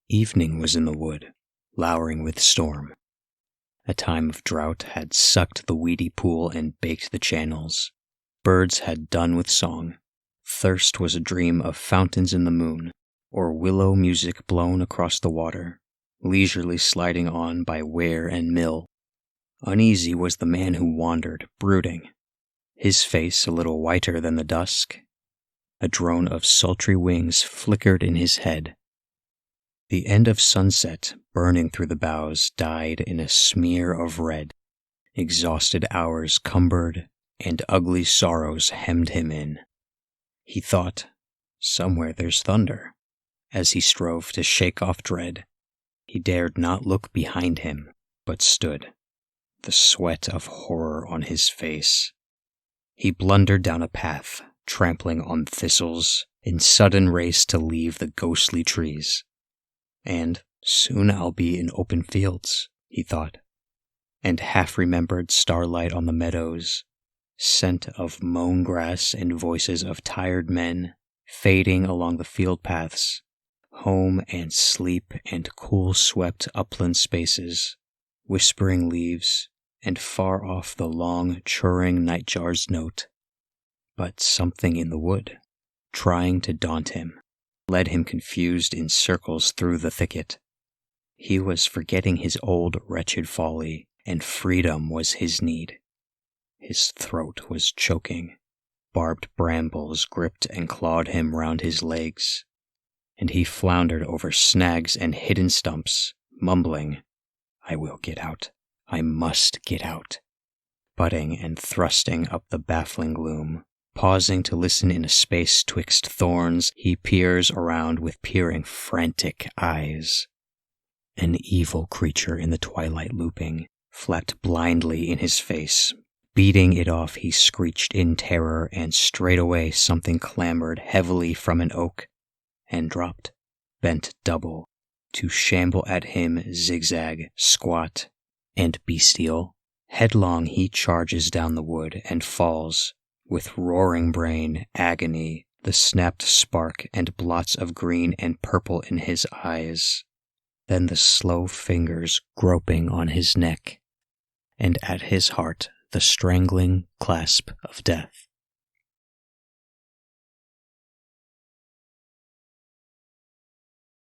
Evening was in the wood, lowering with storm. A time of drought had sucked the weedy pool and baked the channels. Birds had done with song. Thirst was a dream of fountains in the moon, or willow music blown across the water, leisurely sliding on by weir and mill. Uneasy was the man who wandered, brooding, his face a little whiter than the dusk. A drone of sultry wings flickered in his head. The end of sunset, burning through the boughs, died in a smear of red. Exhausted hours cumbered, and ugly sorrows hemmed him in. He thought, somewhere there's thunder, as he strove to shake off dread. He dared not look behind him, but stood, the sweat of horror on his face. He blundered down a path, trampling on thistles, in sudden race to leave the ghostly trees. And soon I'll be in open fields, he thought, and half-remembered starlight on the meadows, scent of mown grass and voices of tired men, fading along the field paths, home and sleep and cool-swept upland spaces, whispering leaves, and far off the long, churring nightjar's note. But something in the wood, trying to daunt him, led him confused in circles through the thicket. He was forgetting his old wretched folly, and freedom was his need. His throat was choking. Barbed brambles gripped and clawed him round his legs, and he floundered over snags and hidden stumps, mumbling, "I will get out. I must get out." Butting and thrusting up the baffling gloom, pausing to listen in a space twixt thorns, he peers around with peering, frantic eyes. An evil creature in the twilight looping, flapped blindly in his face. Beating it off, he screeched in terror, and straightway something clambered heavily from an oak, and dropped, bent double, to shamble at him zigzag, squat, and bestial. Headlong he charges down the wood, and falls, with roaring brain, agony, the snapped spark, and blots of green and purple in his eyes. Then the slow fingers groping on his neck, and at his heart the strangling clasp of death.